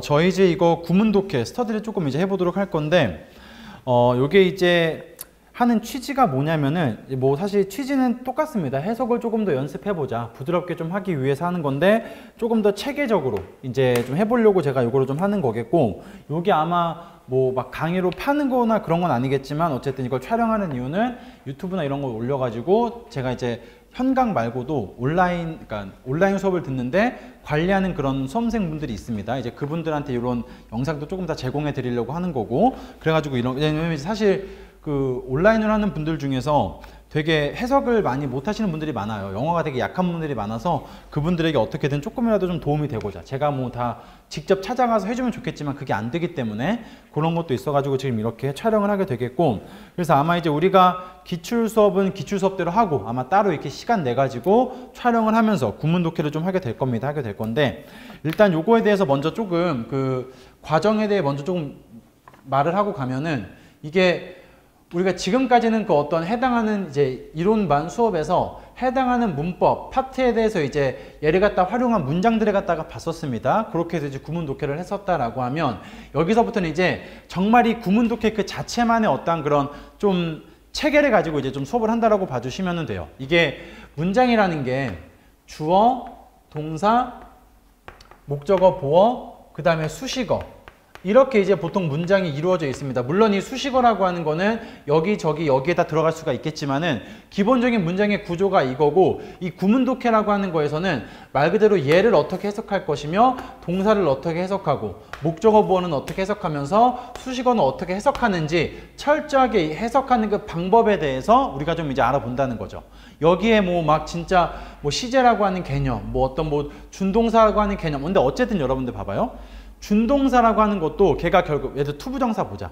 저희 이제 이거 구문 독해 스터디를 조금 이제 해보도록 할 건데, 요게 이제 하는 취지가 뭐냐면은, 뭐 사실 취지는 똑같습니다. 해석을 조금 더 연습해보자, 부드럽게 좀 하기 위해서 하는 건데, 조금 더 체계적으로 이제 좀 해보려고 제가 요거를 좀 하는 거겠고, 요게 아마 뭐 막 강의로 파는 거나 그런 건 아니겠지만, 어쨌든 이걸 촬영하는 이유는 유튜브나 이런 걸 올려가지고 제가 이제 현강 말고도 그러니까 온라인 수업을 듣는데 관리하는 그런 수험생분들이 있습니다. 이제 그분들한테 이런 영상도 조금 더 제공해 드리려고 하는 거고, 그래가지고 왜냐면 사실 그 온라인을 하는 분들 중에서 되게 해석을 많이 못 하시는 분들이 많아요. 영어가 되게 약한 분들이 많아서 그분들에게 어떻게든 조금이라도 좀 도움이 되고자, 제가 뭐 다 직접 찾아가서 해주면 좋겠지만 그게 안 되기 때문에 그런 것도 있어가지고 지금 이렇게 촬영을 하게 되겠고, 그래서 아마 이제 우리가 기출 수업은 기출 수업대로 하고 아마 따로 이렇게 시간 내 가지고 촬영을 하면서 구문 독해를 좀 하게 될 겁니다. 하게 될 건데, 일단 요거에 대해서 먼저 조금 그 과정에 대해 먼저 조금 말을 하고 가면은, 이게 우리가 지금까지는 그 어떤 해당하는 이제 이론반 수업에서 해당하는 문법 파트에 대해서 이제 얘를 갖다 활용한 문장들을 갖다가 봤었습니다. 그렇게 해서 이제 구문 독해를 했었다라고 하면, 여기서부터는 이제 정말 이 구문 독해 그 자체만의 어떤 그런 좀 체계를 가지고 이제 좀 수업을 한다라고 봐주시면 돼요. 이게 문장이라는 게 주어, 동사, 목적어, 보어, 그 다음에 수식어, 이렇게 이제 보통 문장이 이루어져 있습니다. 물론 이 수식어라고 하는 거는 여기저기 여기에다 들어갈 수가 있겠지만은 기본적인 문장의 구조가 이거고, 이 구문 독해라고 하는 거에서는 말 그대로 얘를 어떻게 해석할 것이며 동사를 어떻게 해석하고 목적어 보어는 어떻게 해석하면서 수식어는 어떻게 해석하는지 철저하게 해석하는 그 방법에 대해서 우리가 좀 이제 알아본다는 거죠. 여기에 뭐 막 진짜 뭐 시제라고 하는 개념, 뭐 어떤 뭐 준동사라고 하는 개념, 근데 어쨌든 여러분들 봐봐요. 준동사라고 하는 것도 걔가 결국 예를 들어 투부정사 보자.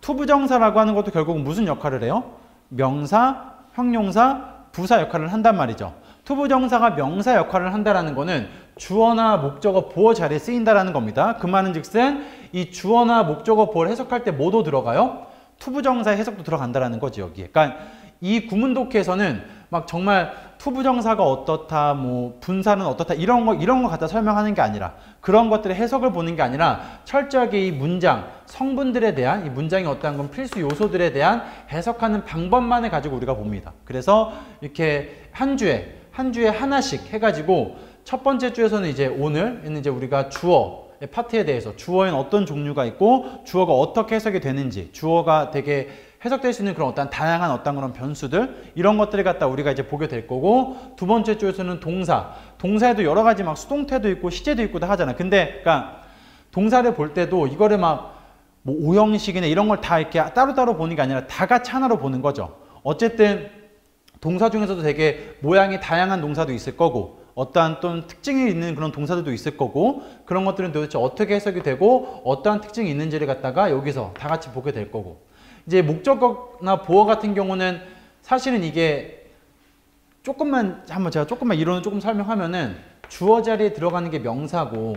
투부정사라고 하는 것도 결국 무슨 역할을 해요? 명사, 형용사, 부사 역할을 한단 말이죠. 투부정사가 명사 역할을 한다라는 거는 주어나 목적어, 보어 자리에 쓰인다라는 겁니다. 그 말은 즉슨 이 주어나 목적어, 보어를 해석할 때 뭐도 들어가요? 투부정사의 해석도 들어간다라는 거지, 여기에. 그러니까 이 구문 독해에서는 막 정말 투부정사가 어떻다, 뭐 분사는 어떻다, 이런 거 갖다 설명하는 게 아니라, 그런 것들의 해석을 보는 게 아니라 철저하게 이 문장 성분들에 대한, 이 문장의 어떠한 건 필수 요소들에 대한 해석하는 방법만을 가지고 우리가 봅니다. 그래서 이렇게 한 주에 하나씩 해가지고, 첫 번째 주에서는 이제 오늘은 이제 우리가 주어 파트에 대해서, 주어에는 어떤 종류가 있고 주어가 어떻게 해석이 되는지, 주어가 되게 해석될 수 있는 그런 어떤 다양한 어떤 그런 변수들, 이런 것들을 갖다 우리가 이제 보게 될 거고, 두 번째 주에서는 동사에도 여러 가지 막 수동태도 있고 시제도 있고 다 하잖아. 근데 그러니까 동사를 볼 때도 이거를 막 뭐 오형식이나 이런 걸 다 이렇게 따로따로 보는 게 아니라 다 같이 하나로 보는 거죠. 어쨌든 동사 중에서도 되게 모양이 다양한 동사도 있을 거고, 어떠한 또 특징이 있는 그런 동사들도 있을 거고, 그런 것들은 도대체 어떻게 해석이 되고 어떠한 특징이 있는지를 갖다가 여기서 다 같이 보게 될 거고, 이제 목적어나 보어 같은 경우는 사실은 이게 제가 조금만 이론을 조금 설명하면은, 주어 자리에 들어가는 게 명사고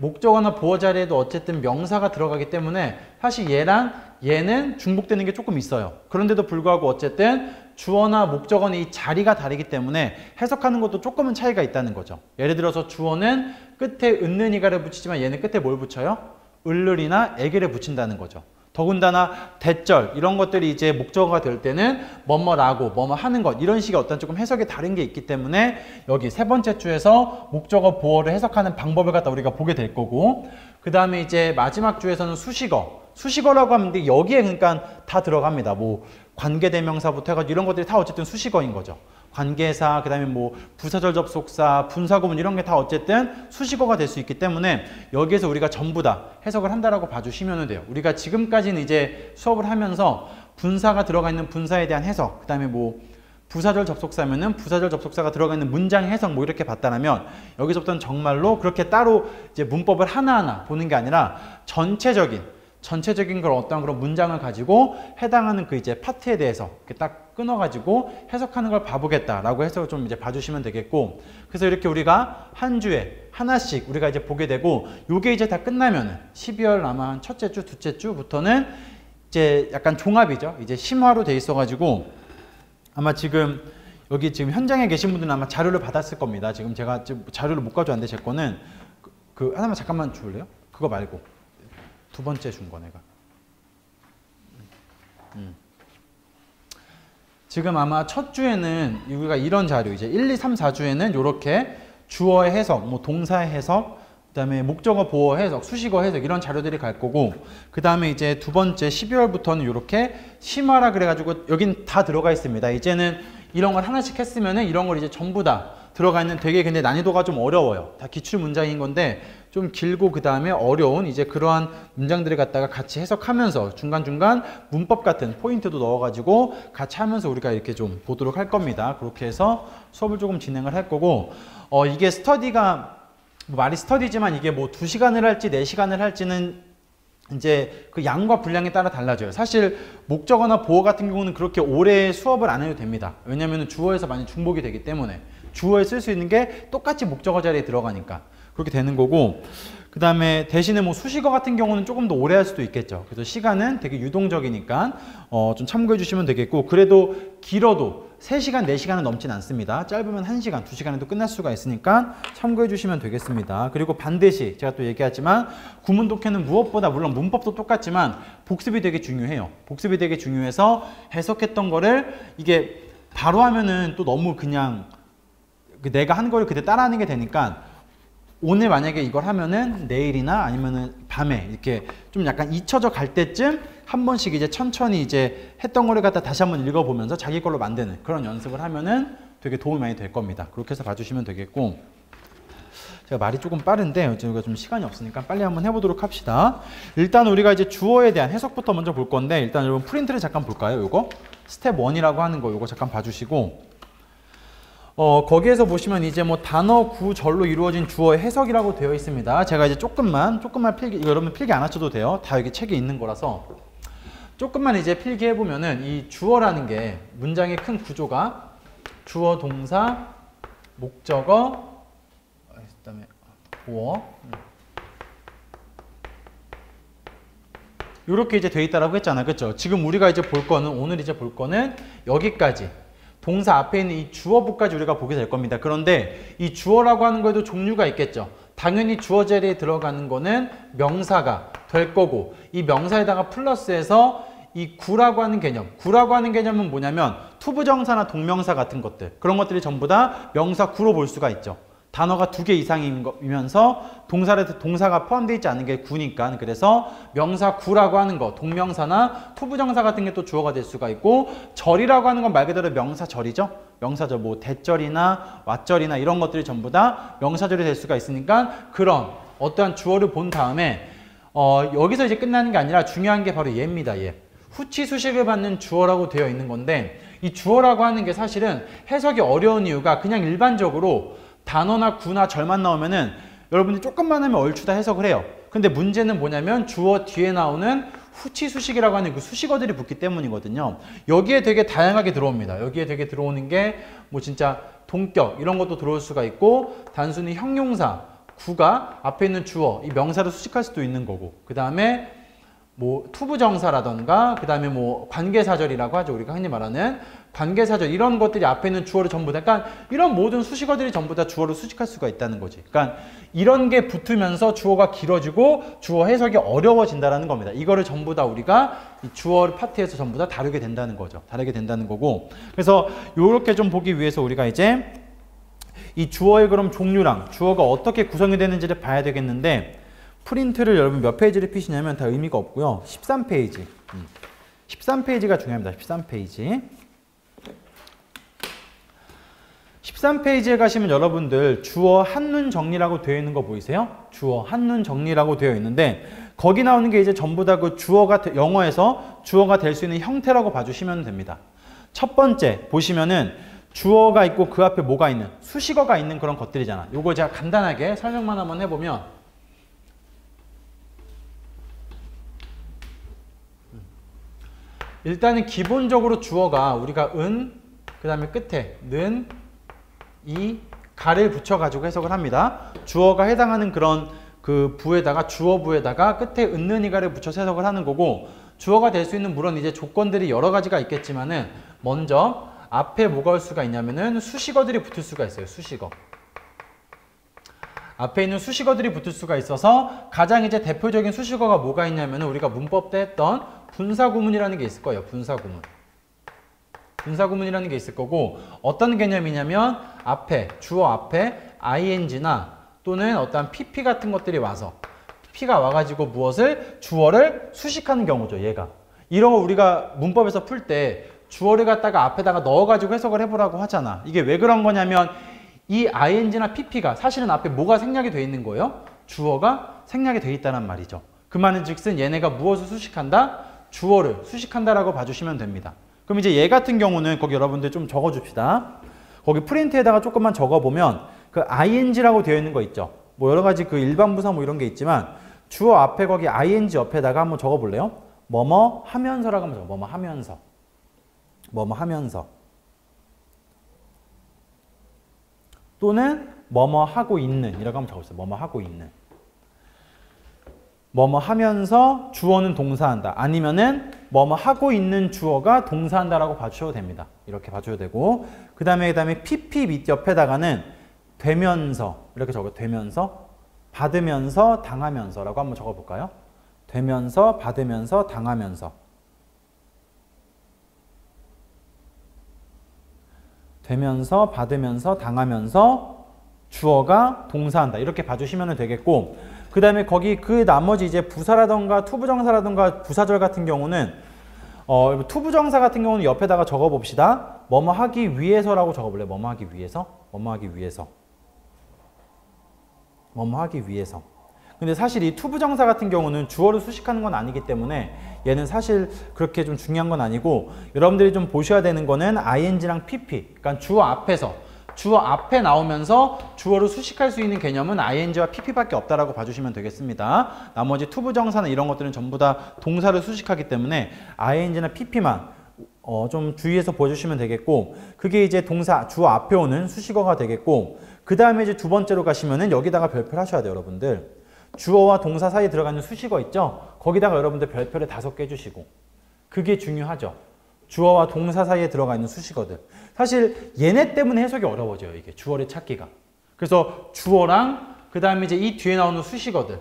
목적어나 보어 자리에도 어쨌든 명사가 들어가기 때문에 사실 얘는 중복되는 게 조금 있어요. 그런데도 불구하고 어쨌든 주어나 목적어는 이 자리가 다르기 때문에 해석하는 것도 조금은 차이가 있다는 거죠. 예를 들어서 주어는 끝에 은는이가를 붙이지만 얘는 끝에 뭘 붙여요? 을을이나 애기를 붙인다는 거죠. 더군다나 대절 이런 것들이 이제 목적어가 될 때는 뭐뭐라고 뭐뭐 하는 것, 이런 식의 어떤 조금 해석이 다른 게 있기 때문에 여기 세 번째 주에서 목적어 보어를 해석하는 방법을 갖다 우리가 보게 될 거고, 그 다음에 이제 마지막 주에서는 수식어라고 하면 여기에 그러니까 다 들어갑니다. 뭐 관계대명사부터 해가지고 이런 것들이 다 어쨌든 수식어인 거죠. 관계사, 그 다음에 뭐 부사절 접속사, 분사구문 이런 게 다 어쨌든 수식어가 될 수 있기 때문에 여기에서 우리가 전부 다 해석을 한다라고 봐주시면 돼요. 우리가 지금까지는 이제 수업을 하면서 분사가 들어가 있는 분사에 대한 해석, 그 다음에 뭐 부사절 접속사면은 부사절 접속사가 들어가 있는 문장 해석 뭐 이렇게 봤다면, 여기서부터는 정말로 그렇게 따로 이제 문법을 하나하나 보는 게 아니라 전체적인 그런 어떤 그런 문장을 가지고 해당하는 그 이제 파트에 대해서 이렇게 딱 끊어가지고 해석하는 걸 봐보겠다라고 해서 좀 이제 봐주시면 되겠고, 그래서 이렇게 우리가 한 주에 하나씩 우리가 이제 보게 되고, 요게 이제 다 끝나면은 12월 아마 한 첫째 주, 둘째 주부터는 이제 약간 종합이죠. 이제 심화로 돼 있어가지고 아마 여기 지금 현장에 계신 분들은 아마 자료를 받았을 겁니다. 지금 제가 자료를 못 가져왔는데 제 거는 하나만 잠깐만 줄래요? 그거 말고 두 번째 준 거 내가. 지금 아마 첫 주에는 우리가 이런 자료 이제 1, 2, 3, 4주에는 이렇게 주어의 해석, 뭐 동사의 해석, 그다음에 목적어 보어 해석, 수식어 해석 이런 자료들이 갈 거고, 그다음에 이제 두 번째 12월부터는 이렇게 심화라 그래가지고 여긴 다 들어가 있습니다. 이제는 이런 걸 하나씩 했으면은 이런 걸 이제 전부 다 들어가 있는, 되게 근데 난이도가 좀 어려워요. 다 기출 문장인 건데 좀 길고 그다음에 어려운 이제 그러한 문장들을 갖다가 같이 해석하면서 중간중간 문법 같은 포인트도 넣어가지고 같이 하면서 우리가 이렇게 좀 보도록 할 겁니다. 그렇게 해서 수업을 조금 진행을 할 거고, 이게 스터디가 뭐 말이 스터디지만 이게 뭐 2시간을 할지 4시간을 할지는 이제 그 양과 분량에 따라 달라져요. 사실 목적어나 보어 같은 경우는 그렇게 오래 수업을 안 해도 됩니다. 왜냐하면 주어에서 많이 중복이 되기 때문에 주어에 쓸 수 있는 게 똑같이 목적어 자리에 들어가니까 그렇게 되는 거고, 그 다음에 대신에 뭐 수식어 같은 경우는 조금 더 오래 할 수도 있겠죠. 그래서 시간은 되게 유동적이니까 좀 참고해 주시면 되겠고, 그래도 길어도 3시간, 4시간은 넘진 않습니다. 짧으면 1시간, 2시간에도 끝날 수가 있으니까 참고해 주시면 되겠습니다. 그리고 반드시 제가 또 얘기하지만 구문 독해는 무엇보다, 물론 문법도 똑같지만 복습이 되게 중요해요. 복습이 되게 중요해서 해석했던 거를 이게 바로 하면은 또 너무 그냥 내가 한 거를 그때 따라하는 게 되니까, 오늘 만약에 이걸 하면은 내일이나 아니면은 밤에 이렇게 좀 약간 잊혀져 갈 때쯤 한 번씩 이제 천천히 이제 했던 거를 갖다 다시 한번 읽어보면서 자기 걸로 만드는 그런 연습을 하면은 되게 도움이 많이 될 겁니다. 그렇게 해서 봐주시면 되겠고, 제가 말이 조금 빠른데 우리가 좀 시간이 없으니까 빨리 한번 해보도록 합시다. 일단 우리가 이제 주어에 대한 해석부터 먼저 볼 건데, 일단 여러분 프린트를 잠깐 볼까요? 요거 스텝 1이라고 하는 거 요거 잠깐 봐주시고, 거기에서 보시면 이제 뭐 단어, 구, 절로 이루어진 주어의 해석이라고 되어 있습니다. 제가 이제 조금만 필기, 이거 여러분 필기 안 하셔도 돼요. 다 여기 책에 있는 거라서. 조금만 이제 필기해 보면은 이 주어라는 게 문장의 큰 구조가 주어, 동사, 목적어, 그다음에 보어. 이렇게 이제 돼 있다라고 했잖아. 그렇죠? 지금 우리가 이제 볼 거는, 오늘 이제 볼 거는 여기까지. 동사 앞에 있는 이 주어부까지 우리가 보게 될 겁니다. 그런데 이 주어라고 하는 거에도 종류가 있겠죠. 당연히 주어 자리에 들어가는 거는 명사가 될 거고, 이 명사에다가 플러스해서 이 구라고 하는 개념, 구라고 하는 개념은 뭐냐면 투부정사나 동명사 같은 것들, 그런 것들이 전부 다 명사 구로 볼 수가 있죠. 단어가 2개 이상이면서 동사가 포함되어 있지 않은 게 구니까, 그래서 명사 구라고 하는 거, 동명사나 투부정사 같은 게 또 주어가 될 수가 있고, 절이라고 하는 건 말 그대로 명사절이죠. 명사절, 뭐 대절이나 왓절이나 이런 것들이 전부 다 명사절이 될 수가 있으니까, 그런 어떠한 주어를 본 다음에 여기서 이제 끝나는 게 아니라 중요한 게 바로 얘입니다. 얘. 후치 수식을 받는 주어라고 되어 있는 건데, 이 주어라고 하는 게 사실은 해석이 어려운 이유가 그냥 일반적으로 단어나 구나 절만 나오면은 여러분들이 조금만 하면 얼추 다 해석을 해요. 근데 문제는 뭐냐면 주어 뒤에 나오는 후치 수식이라고 하는 그 수식어들이 붙기 때문이거든요. 여기에 되게 다양하게 들어옵니다. 여기에 되게 들어오는 게 뭐 진짜 동격 이런 것도 들어올 수가 있고, 단순히 형용사, 구가 앞에 있는 주어, 이 명사를 수식할 수도 있는 거고, 그 다음에 뭐 투부정사라던가, 그 다음에 뭐 관계사절이라고 하죠. 우리가 흔히 말하는 관계사절, 이런 것들이 앞에 있는 주어를 전부 다, 그러니까 이런 모든 수식어들이 전부 다 주어를 수식할 수가 있다는 거지. 그러니까 이런 게 붙으면서 주어가 길어지고 주어 해석이 어려워진다는 겁니다. 이거를 전부 다 우리가 이 주어 파트에서 전부 다 다루게 된다는 거죠. 다루게 된다는 거고, 그래서 이렇게 좀 보기 위해서 우리가 이제 이 주어의 그럼 종류랑 주어가 어떻게 구성이 되는지를 봐야 되겠는데, 프린트를 여러분 몇 페이지를 피시냐면 다 의미가 없고요. 13페이지. 13페이지가 중요합니다. 13페이지. 13페이지에 가시면 여러분들 주어 한눈 정리라고 되어 있는 거 보이세요? 주어 한눈 정리라고 되어 있는데, 거기 나오는 게 이제 전부 다 그 주어가, 영어에서 주어가 될 수 있는 형태라고 봐주시면 됩니다. 첫 번째 보시면은 주어가 있고 그 앞에 뭐가 있는, 수식어가 있는 그런 것들이잖아. 요거 제가 간단하게 설명만 한번 해보면, 일단은 기본적으로 주어가 우리가 은, 그 다음에 끝에 는, 이, 가를 붙여가지고 해석을 합니다. 주어가 해당하는 그런 그 부에다가, 주어 부에다가 끝에 은는, 이가를 붙여서 해석을 하는 거고, 주어가 될 수 있는 물론 이제 조건들이 여러 가지가 있겠지만은, 먼저 앞에 뭐가 올 수가 있냐면은 수식어들이 붙을 수가 있어요. 수식어. 앞에 있는 수식어들이 붙을 수가 있어서 가장 이제 대표적인 수식어가 뭐가 있냐면 우리가 문법 때 했던 분사구문이라는 게 있을 거예요. 분사구문. 분사구문이라는 게 있을 거고 어떤 개념이냐면 앞에 주어 앞에 ing나 또는 어떤 pp 같은 것들이 와서 pp가 와가지고 무엇을 주어를 수식하는 경우죠. 얘가 이런 거 우리가 문법에서 풀 때 주어를 갖다가 앞에다가 넣어가지고 해석을 해보라고 하잖아. 이게 왜 그런 거냐면 이 ing나 pp가 사실은 앞에 뭐가 생략이 돼 있는 거예요? 주어가 생략이 돼 있다는 말이죠. 그 말은 즉슨 얘네가 무엇을 수식한다? 주어를 수식한다라고 봐주시면 됩니다. 그럼 이제 얘 같은 경우는 거기 여러분들 좀 적어줍시다. 거기 프린트에다가 조금만 적어보면 그 ing라고 되어 있는 거 있죠. 뭐 여러 가지 그 일반 부사 뭐 이런 게 있지만 주어 앞에 거기 ing 옆에다가 한번 적어볼래요? 뭐뭐 하면서라고 하면 적어. 뭐뭐 하면서. 뭐뭐 하면서. 또는 뭐뭐 하고 있는 이라고 한번 적어주세요. 뭐뭐 하고 있는. 뭐뭐 하면서 주어는 동사한다. 아니면은 뭐뭐 하고 있는 주어가 동사한다라고 봐주셔도 됩니다. 이렇게 봐줘도 되고 그 다음에 pp 밑 옆에다가는 되면서 이렇게 적어. 되면서 받으면서 당하면서라고 한번 적어볼까요? 되면서 받으면서 당하면서. 되면서 받으면서 당하면서 주어가 동사한다. 이렇게 봐주시면 되겠고 그 다음에 거기 그 나머지 이제 부사라던가 투부정사라던가 부사절 같은 경우는 투부정사 같은 경우는 옆에다가 적어봅시다. 뭐뭐 하기 위해서라고 적어볼래요? 뭐뭐 하기 위해서? 뭐뭐 하기 위해서. 뭐뭐 하기 위해서. 근데 사실 이 투부정사 같은 경우는 주어를 수식하는 건 아니기 때문에 얘는 사실 그렇게 좀 중요한 건 아니고 여러분들이 좀 보셔야 되는 거는 ing랑 pp 그러니까 주어 앞에서 주어 앞에 나오면서 주어를 수식할 수 있는 개념은 ing와 pp밖에 없다라고 봐주시면 되겠습니다. 나머지 투부정사나 이런 것들은 전부 다 동사를 수식하기 때문에 ing나 pp만 좀 주의해서 보여주시면 되겠고 그게 이제 동사 주어 앞에 오는 수식어가 되겠고 그 다음에 이제 두 번째로 가시면은 여기다가 별표를 하셔야 돼요. 여러분들 주어와 동사 사이에 들어가 있는 수식어 있죠? 거기다가 여러분들 별표를 5개 해주시고 그게 중요하죠. 주어와 동사 사이에 들어가 있는 수식어들. 사실 얘네 때문에 해석이 어려워져요. 이게 주어를 찾기가. 그래서 주어랑 그 다음에 이제 이 뒤에 나오는 수식어들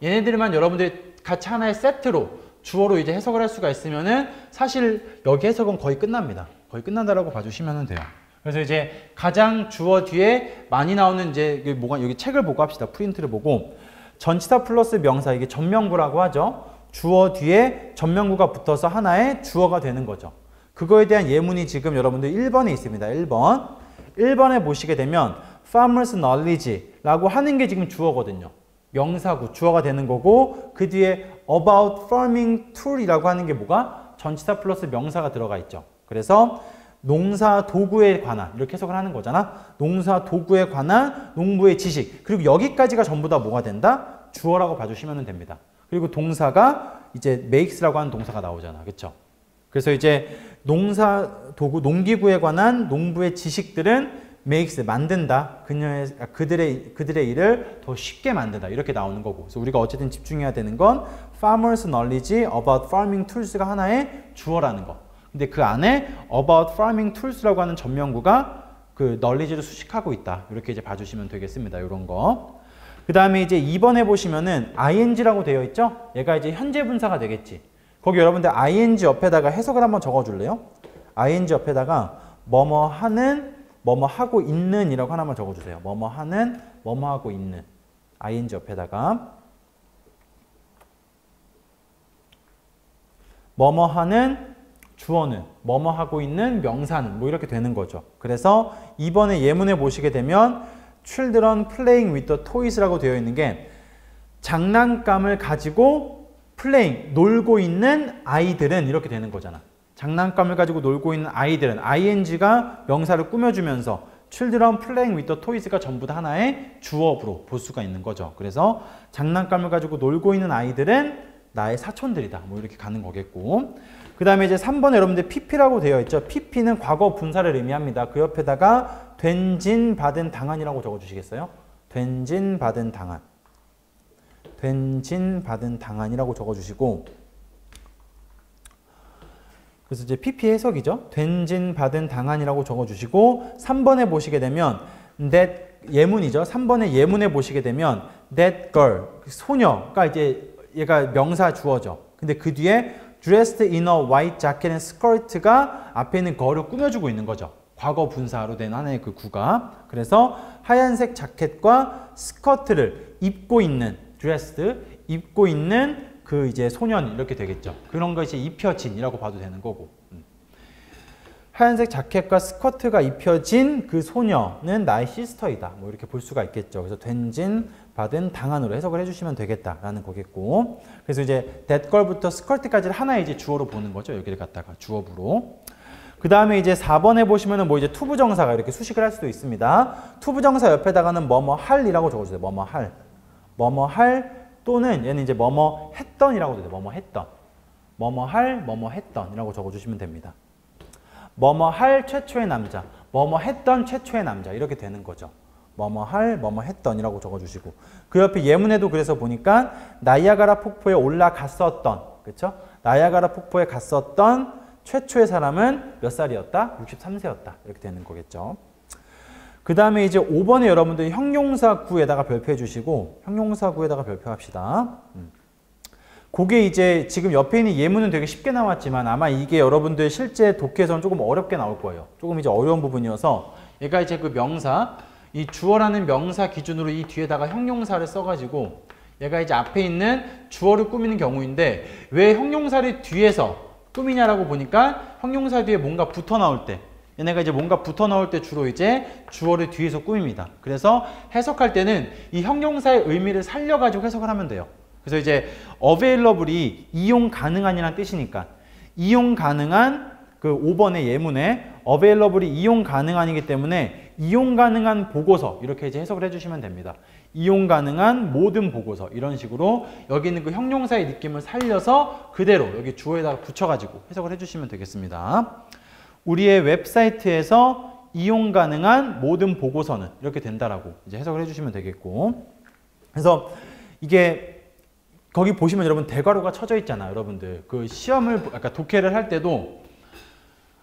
얘네들만 여러분들이 같이 하나의 세트로 주어로 이제 해석을 할 수가 있으면은 사실 여기 해석은 거의 끝납니다. 거의 끝난다라고 봐주시면 돼요. 그래서 이제 가장 주어 뒤에 많이 나오는 이제 여기 책을 보고 합시다. 프린트를 보고 전치사 플러스 명사 이게 전명구라고 하죠. 주어 뒤에 전명구가 붙어서 하나의 주어가 되는 거죠. 그거에 대한 예문이 지금 여러분들 1번에 있습니다. 1번. 1번에 보시게 되면 farmer's knowledge라고 하는 게 지금 주어거든요. 명사구, 주어가 되는 거고 그 뒤에 about farming tool이라고 하는 게 뭐가? 전치사 플러스 명사가 들어가 있죠. 그래서 농사 도구에 관한 이렇게 해석을 하는 거잖아. 농사 도구에 관한 농부의 지식 그리고 여기까지가 전부 다 뭐가 된다? 주어라고 봐주시면 됩니다. 그리고 동사가 이제 makes라고 하는 동사가 나오잖아. 그렇죠? 그래서 이제 농사 도구 농기구에 관한 농부의 지식들은 makes 만든다. 그들의 일을 더 쉽게 만든다. 이렇게 나오는 거고. 그래서 우리가 어쨌든 집중해야 되는 건 farmer's knowledge about farming tools가 하나의 주어라는 거. 근데 그 안에 about farming tools라고 하는 전명구가 그 knowledge를 수식하고 있다. 이렇게 이제 봐주시면 되겠습니다. 이런 거. 그 다음에 이제 2번에 보시면은 ing라고 되어 있죠? 얘가 이제 현재 분사가 되겠지. 거기 여러분들 ing 옆에다가 해석을 한번 적어줄래요? ing 옆에다가 뭐뭐 하는, 뭐뭐 하고 있는 이라고 하나만 적어주세요. 뭐뭐 하는, 뭐뭐 하고 있는. ing 옆에다가 뭐뭐 하는 주어는, 뭐뭐 하고 있는 명사는 뭐 이렇게 되는 거죠. 그래서 이번에 예문에 보시게 되면 Children playing with the toys라고 되어 있는 게 장난감을 가지고 playing, 놀고 있는 아이들은 이렇게 되는 거잖아. 장난감을 가지고 놀고 있는 아이들은 ing가 명사를 꾸며주면서 Children playing with the toys가 전부 다 하나의 주어로 볼 수가 있는 거죠. 그래서 장난감을 가지고 놀고 있는 아이들은 나의 사촌들이다. 뭐 이렇게 가는 거겠고. 그 다음에 이제 3번에 여러분들 pp라고 되어 있죠. pp는 과거 분사를 의미합니다. 그 옆에다가 된진 받은 당한이라고 적어주시겠어요? 된진 받은 당한. 된진 받은 당한이라고 적어주시고 그래서 이제 pp 해석이죠. 된진 받은 당한이라고 적어주시고 3번에 보시게 되면 that 예문이죠. 3번의 예문에 보시게 되면 that girl, 소녀가 이제 얘가 명사 주어죠. 근데 그 뒤에 dressed in a white jacket and skirt가 앞에 있는 거를 꾸며주고 있는 거죠. 과거 분사로 된 하나의 그 구가. 그래서 하얀색 자켓과 스커트를 입고 있는 dressed, 입고 있는 그 이제 소년 이렇게 되겠죠. 그런 것이 입혀진이라고 봐도 되는 거고. 하얀색 자켓과 스커트가 입혀진 그 소녀는 나의 시스터이다. 뭐 이렇게 볼 수가 있겠죠. 그래서 된진, 받은, 당한으로 해석을 해주시면 되겠다라는 거겠고. 그래서 이제 that girl부터 스커트까지를 하나의 이제 주어로 보는 거죠. 여기를 갖다가 주어부로. 그 다음에 이제 4번에 보시면은 뭐 이제 투부정사가 이렇게 수식을 할 수도 있습니다. 투부정사 옆에다가는 뭐뭐 할이라고 적어주세요. 뭐뭐 할. 뭐뭐 할 또는 얘는 이제 뭐뭐 했던이라고 돼요. 뭐뭐 했던. 뭐뭐 할, 뭐뭐 했던이라고 적어주시면 됩니다. 뭐뭐 할 최초의 남자, 뭐뭐 했던 최초의 남자 이렇게 되는 거죠. 뭐뭐 할, 뭐뭐 했던이라고 적어주시고 그 옆에 예문에도 그래서 보니까 나이아가라 폭포에 올라갔었던, 그렇죠? 나이아가라 폭포에 갔었던 최초의 사람은 몇 살이었다? 63세였다. 이렇게 되는 거겠죠. 그 다음에 이제 5번에 여러분들이 형용사 구에다가 별표해 주시고 형용사 구에다가 별표합시다. 그게 이제 지금 옆에 있는 예문은 되게 쉽게 나왔지만 아마 이게 여러분들 실제 독해에서는 조금 어렵게 나올 거예요. 조금 이제 어려운 부분이어서 얘가 이제 그 명사, 이 주어라는 명사 기준으로 이 뒤에다가 형용사를 써가지고 얘가 이제 앞에 있는 주어를 꾸미는 경우인데 왜 형용사를 뒤에서 꾸미냐라고 보니까 형용사 뒤에 뭔가 붙어 나올 때 얘네가 이제 뭔가 붙어 나올 때 주로 이제 주어를 뒤에서 꾸밉니다. 그래서 해석할 때는 이 형용사의 의미를 살려가지고 해석을 하면 돼요. 그래서 이제 available이 이용 가능한이라는 뜻이니까 이용 가능한 그 5번의 예문에 available이 이용 가능한이기 때문에 이용 가능한 보고서 이렇게 이제 해석을 해주시면 됩니다. 이용 가능한 모든 보고서 이런 식으로 여기 있는 그 형용사의 느낌을 살려서 그대로 여기 주어에다가 붙여가지고 해석을 해주시면 되겠습니다. 우리의 웹사이트에서 이용 가능한 모든 보고서는 이렇게 된다라고 이제 해석을 해주시면 되겠고 그래서 이게 거기 보시면 여러분 대괄호가 쳐져 있잖아요. 여러분들 그 시험을 아까 독해를 할 때도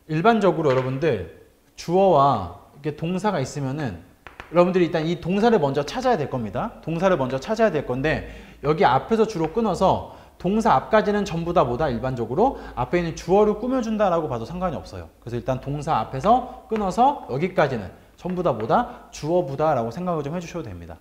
일반적으로 여러분들 주어와 이렇게 동사가 있으면은 여러분들이 일단 이 동사를 먼저 찾아야 될 겁니다. 동사를 먼저 찾아야 될 건데 여기 앞에서 주로 끊어서 동사 앞까지는 전부 다 뭐다? 일반적으로 앞에 있는 주어를 꾸며준다라고 봐도 상관이 없어요. 그래서 일단 동사 앞에서 끊어서 여기까지는 전부 다 뭐다? 주어부다라고 생각을 좀 해주셔도 됩니다.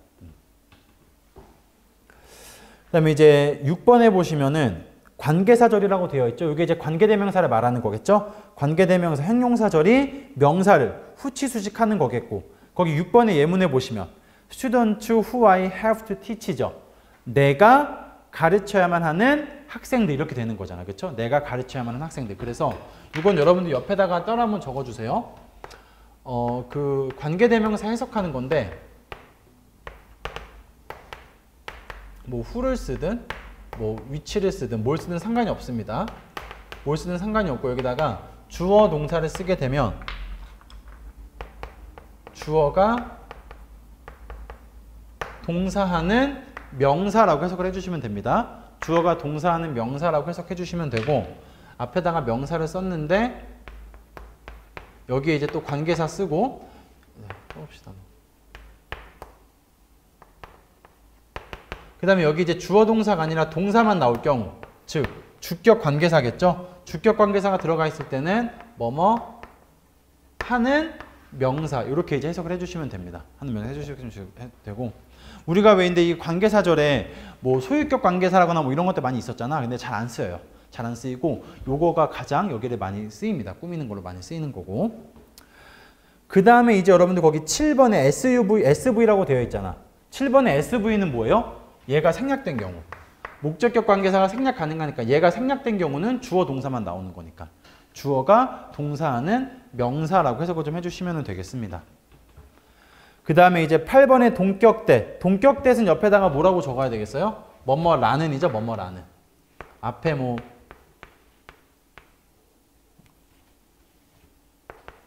그 다음에 이제 6번에 보시면은 관계사절이라고 되어 있죠. 이게 이제 관계대명사를 말하는 거겠죠. 관계대명사 형용사절이 명사를 후치수식하는 거겠고 거기 6번의 예문에 보시면 student who I have to teach죠. 내가 가르쳐야만 하는 학생들 이렇게 되는 거잖아. 그렇죠? 내가 가르쳐야만 하는 학생들. 그래서 이건 여러분들 옆에다가 따라 한번 적어주세요. 그 관계대명사 해석하는 건데 뭐 who를 쓰든 뭐 위치를 쓰든 뭘 쓰든 상관이 없습니다. 뭘 쓰든 상관이 없고 여기다가 주어 동사를 쓰게 되면 주어가 동사하는 명사라고 해석을 해주시면 됩니다. 주어가 동사하는 명사라고 해석해 주시면 되고 앞에다가 명사를 썼는데 여기에 이제 또 관계사 쓰고 써봅시다. 그 다음에 여기 이제 주어 동사가 아니라 동사만 나올 경우 즉 주격 관계사겠죠. 주격 관계사가 들어가 있을 때는 뭐뭐 하는 명사 이렇게 이제 해석을 해주시면 됩니다. 하는 명사 해주시면 되고 우리가 왜 근데 이 관계사절에 뭐 소유격 관계사라거나 뭐 이런 것들 많이 있었잖아. 근데 잘 안 쓰여요. 잘 안 쓰이고 요거가 가장 여기를 많이 쓰입니다. 꾸미는 걸로 많이 쓰이는 거고 그 다음에 이제 여러분들 거기 7번에 SV라고 되어 있잖아. 7번에 SV는 뭐예요? 얘가 생략된 경우. 목적격 관계사가 생략 가능하니까 얘가 생략된 경우는 주어 동사만 나오는 거니까 주어가 동사하는 명사라고 해석을 좀 해주시면 되겠습니다. 그 다음에 이제 8번의 동격대. 동격대는 옆에다가 뭐라고 적어야 되겠어요? 뭐뭐라는이죠. 뭐뭐라는. 앞에 뭐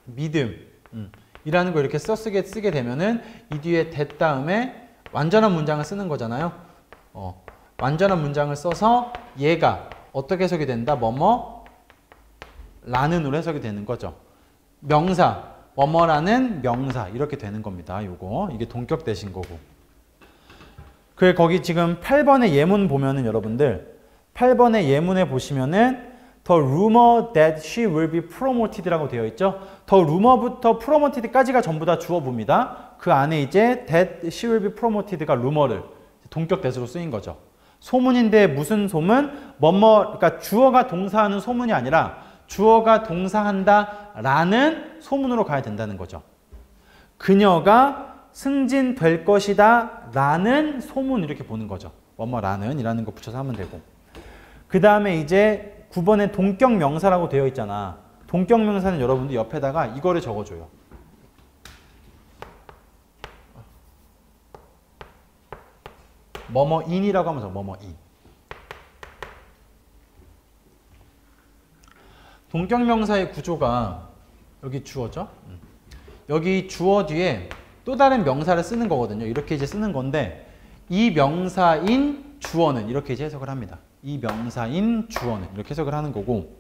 믿음 이라는 거 이렇게 쓰게 되면은 이 뒤에 that 다음에 완전한 문장을 쓰는 거잖아요. 완전한 문장을 써서 얘가 어떻게 해석이 된다? 뭐뭐 라는으로 해석이 되는 거죠. 명사 뭐뭐라는 명사 이렇게 되는 겁니다. 요거 이게 동격 대신 거고. 그 거기 지금 8번의 예문 보면은 여러분들 8번의 예문에 보시면은 The rumor that she will be promoted라고 되어 있죠. The rumor부터 promoted까지가 전부 다 주어부입니다. 그 안에 이제 that she will be promoted가 루머를 동격 대수로 쓰인 거죠. 소문인데 무슨 소문? 뭐뭐 그러니까 주어가 동사하는 소문이 아니라 주어가 동사한다라는 소문으로 가야 된다는 거죠. 그녀가 승진될 것이다 라는 소문 이렇게 보는 거죠. 뭐뭐라는 이라는 거 붙여서 하면 되고. 그 다음에 이제 9번에 동격 명사라고 되어 있잖아. 동격 명사는 여러분들 옆에다가 이거를 적어줘요. 뭐뭐인이라고 하면서 뭐뭐인. 동격 명사의 구조가 여기 주어죠. 여기 주어 뒤에 또 다른 명사를 쓰는 거거든요. 이렇게 이제 쓰는 건데 이 명사인 주어는 이렇게 이제 해석을 합니다. 이 명사인 주어는 이렇게 해석을 하는 거고.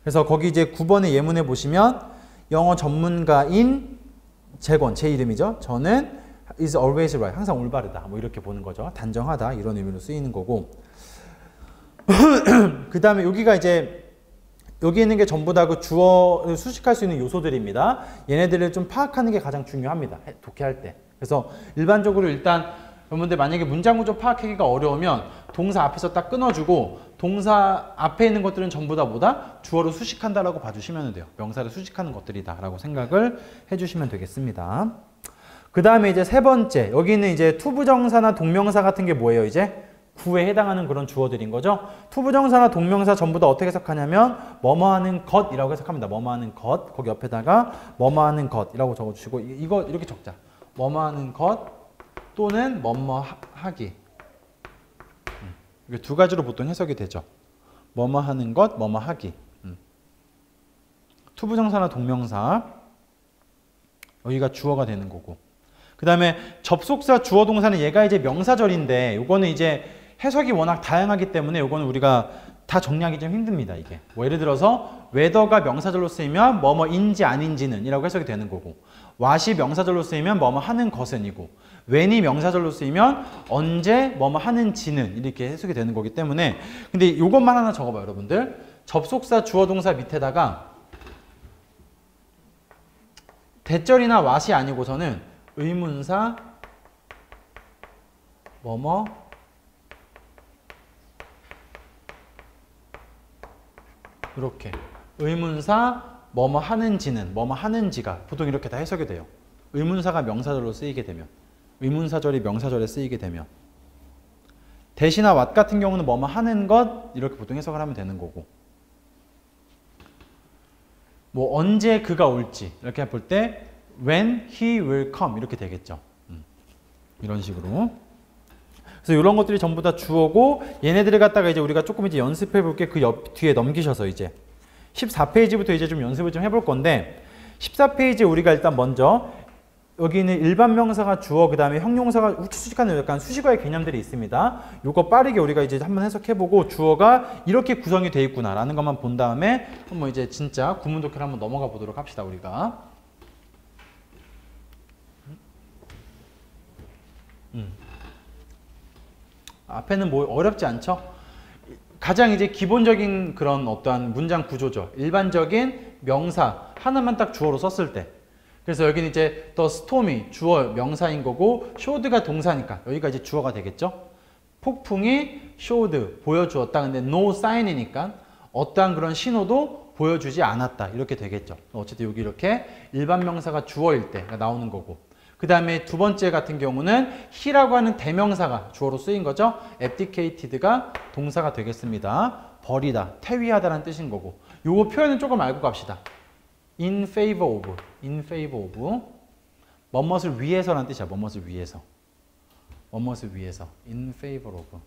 그래서 거기 이제 9번의 예문에 보시면 영어 전문가인 재권, 제 이름이죠. 저는 is always right. 항상 올바르다. 뭐 이렇게 보는 거죠. 단정하다. 이런 의미로 쓰이는 거고. 그 다음에 여기가 이제 여기 있는 게 전부 다 그 주어를 수식할 수 있는 요소들입니다. 얘네들을 좀 파악하는 게 가장 중요합니다. 독해할 때. 그래서 일반적으로 일단 여러분들 만약에 문장 구조 파악하기가 어려우면 동사 앞에서 딱 끊어주고 동사 앞에 있는 것들은 전부 다 뭐다? 주어를 수식한다라고 봐주시면 돼요. 명사를 수식하는 것들이다 라고 생각을 해주시면 되겠습니다. 그 다음에 이제 세 번째, 여기는 이제 투부정사나 동명사 같은 게 뭐예요? 이제 구에 해당하는 그런 주어들인 거죠. 투부정사나 동명사 전부 다 어떻게 해석하냐면 뭐뭐하는 것이라고 해석합니다. 뭐뭐하는 것, 거기 옆에다가 뭐뭐하는 것이라고 적어주시고 이거 이렇게 적자. 뭐뭐하는 것 또는 뭐뭐하기. 이게 두 가지로 보통 해석이 되죠. 뭐뭐하는 것, 뭐뭐하기. 투부정사나 동명사 여기가 주어가 되는 거고. 그 다음에 접속사 주어 동사는 얘가 이제 명사절인데 요거는 이제 해석이 워낙 다양하기 때문에 요거는 우리가 다 정리하기 좀 힘듭니다. 이게 뭐 예를 들어서 whether가 명사절로 쓰이면 뭐뭐인지 아닌지는 이라고 해석이 되는 거고 what이 명사절로 쓰이면 뭐뭐 하는 것은 이고 when이 명사절로 쓰이면 언제 뭐뭐 하는지는 이렇게 해석이 되는 거기 때문에 근데 요것만 하나 적어봐요. 여러분들 접속사 주어 동사 밑에다가 대절이나 what이 아니고서는 의문사 뭐뭐 이렇게 의문사 뭐뭐 하는지는 뭐뭐 하는지가 보통 이렇게 다 해석이 돼요. 의문사가 명사절로 쓰이게 되면 의문사절이 명사절에 쓰이게 되면 대시나 what 같은 경우는 뭐뭐 하는 것 이렇게 보통 해석을 하면 되는 거고 뭐 언제 그가 올지 이렇게 볼 때 when he will come 이렇게 되겠죠. 이런 식으로. 그래서 이런 것들이 전부 다 주어고 얘네들을 갖다가 이제 우리가 조금 이제 연습해 볼게 그 옆 뒤에 넘기셔서 이제 14페이지부터 이제 좀 연습을 좀 해볼 건데 14페이지에 우리가 일단 먼저 여기는 일반 명사가 주어 그 다음에 형용사가 후치 수식하는 약간 수식어의 개념들이 있습니다. 요거 빠르게 우리가 이제 한번 해석해보고 주어가 이렇게 구성이 돼 있구나라는 것만 본 다음에 한번 이제 진짜 구문 독해를 한번 넘어가 보도록 합시다. 우리가. 앞에는 뭐 어렵지 않죠? 가장 이제 기본적인 그런 어떠한 문장 구조죠. 일반적인 명사 하나만 딱 주어로 썼을 때. 그래서 여기는 이제 the storm이 주어 명사인 거고 showed가 동사니까 여기가 이제 주어가 되겠죠. 폭풍이 showed 보여주었다. 근데 no sign이니까 어떠한 그런 신호도 보여주지 않았다. 이렇게 되겠죠. 어쨌든 여기 이렇게 일반 명사가 주어일 때 나오는 거고. 그 다음에 두 번째 같은 경우는 he라고 하는 대명사가 주어로 쓰인 거죠. abdicated가 동사가 되겠습니다. 버리다, 퇴위하다라는 뜻인 거고. 요거 표현은 조금 알고 갑시다. in favor of, in favor of. 뭐뭇을 위해서라는 뜻이야. 뭐뭇을 위해서. 뭐뭇을 위해서. in favor of.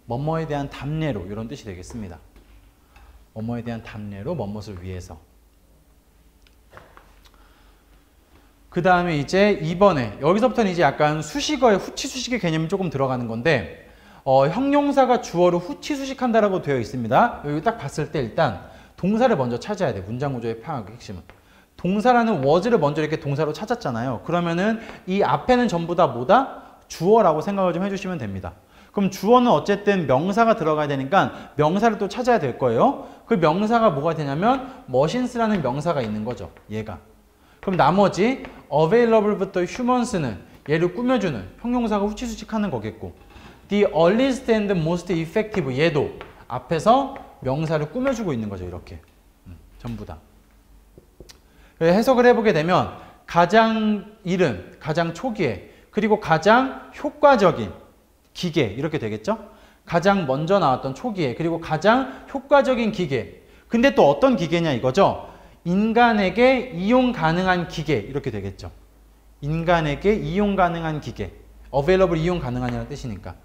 뭐뭐에 대한 답례로 이런 뜻이 되겠습니다. 뭐뭐에 대한 답례로 뭐뭇을 위해서. 그 다음에 이제 2번에 여기서부터는 이제 약간 수식어의 후치 수식의 개념이 조금 들어가는 건데 형용사가 주어로 후치 수식한다라고 되어 있습니다. 여기 딱 봤을 때 일단 동사를 먼저 찾아야 돼. 문장 구조의 파악의 핵심은. 동사라는 was를 먼저 이렇게 동사로 찾았잖아요. 그러면은 이 앞에는 전부 다 뭐다? 주어라고 생각을 좀 해주시면 됩니다. 그럼 주어는 어쨌든 명사가 들어가야 되니까 명사를 또 찾아야 될 거예요. 그 명사가 뭐가 되냐면 machines라는 명사가 있는 거죠. 얘가. 그럼 나머지 available부터 humans는 얘를 꾸며주는 형용사가 후치수식하는 거겠고 the earliest and most effective 얘도 앞에서 명사를 꾸며주고 있는 거죠. 이렇게. 전부 다. 해석을 해보게 되면 가장 이른, 가장 초기에 그리고 가장 효과적인 기계 이렇게 되겠죠? 가장 먼저 나왔던 초기에 그리고 가장 효과적인 기계. 근데 또 어떤 기계냐 이거죠? 인간에게 이용 가능한 기계 이렇게 되겠죠. 인간에게 이용 가능한 기계. available 이용 가능한이라는 뜻이니까.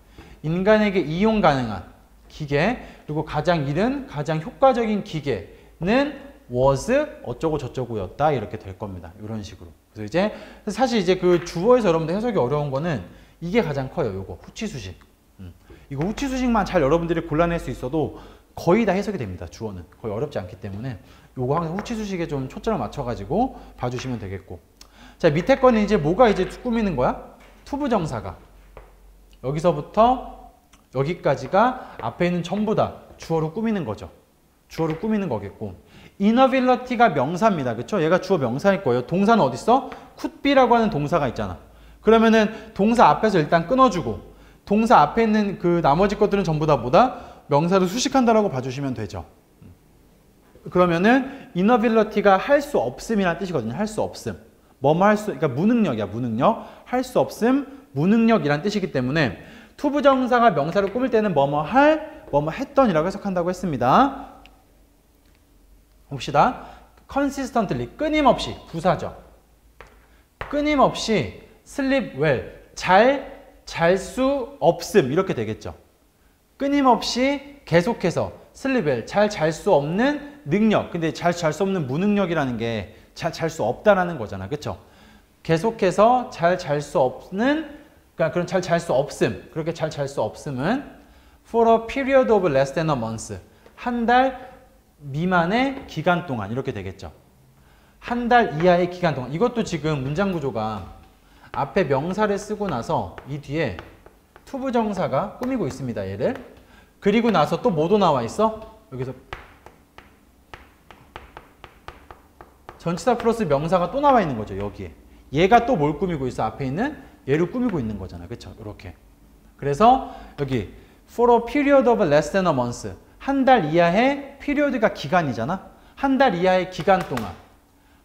인간에게 이용 가능한 기계 그리고 가장 이른 가장 효과적인 기계는 was 어쩌고 저쩌고였다 이렇게 될 겁니다. 이런 식으로. 그래서 이제 사실 이제 그 주어에서 여러분들 해석이 어려운 거는 이게 가장 커요. 요거 후치수식. 이거 후치수식만 잘 여러분들이 골라낼 수 있어도 거의 다 해석이 됩니다. 주어는 거의 어렵지 않기 때문에 요거 항상 후치수식에 좀 초점을 맞춰가지고 봐주시면 되겠고. 자 밑에 거는 이제 뭐가 이제 꾸미는 거야? 투부정사가 여기서부터 여기까지가 앞에 있는 전부 다 주어로 꾸미는 거죠. 주어로 꾸미는 거겠고. inability가 명사입니다. 그쵸? 얘가 주어 명사일 거예요. 동사는 어디 있어? could be라고 하는 동사가 있잖아. 그러면은 동사 앞에서 일단 끊어주고 동사 앞에 있는 그 나머지 것들은 전부 다 뭐다? 명사를 수식한다라고 봐주시면 되죠. 그러면은 inability가 할 수 없음이라는 뜻이거든요. 할 수 없음. 뭐뭐 할 수, 그러니까 무능력이야. 무능력. 할 수 없음, 무능력이란 뜻이기 때문에 투부정사가 명사를 꾸밀 때는 뭐뭐 할, 뭐뭐 했던이라고 해석한다고 했습니다. 봅시다. consistently, 끊임없이, 부사죠. 끊임없이 sleep well, 잘 수 없음 이렇게 되겠죠. 끊임없이 계속해서 sleep well, 잘 수 없는 능력. 근데 잘 수 없는 무능력이라는 게 잘 수 없다라는 거잖아. 그렇죠? 계속해서 잘 수 없는 그러니까 그런 잘 수 없음. 그렇게 잘 수 없음은 for a period of less than a month. 한 달 미만의 기간 동안 이렇게 되겠죠. 한 달 이하의 기간 동안. 이것도 지금 문장 구조가 앞에 명사를 쓰고 나서 이 뒤에 투부정사가 꾸미고 있습니다. 얘를. 그리고 나서 또 뭐도 나와 있어? 여기서 전치사 플러스 명사가 또 나와 있는 거죠. 여기에. 얘가 또 뭘 꾸미고 있어? 앞에 있는 얘를 꾸미고 있는 거잖아. 그렇죠? 이렇게. 그래서 여기 for a period of less than a month. 한 달 이하의 period가 기간이잖아. 한 달 이하의 기간 동안.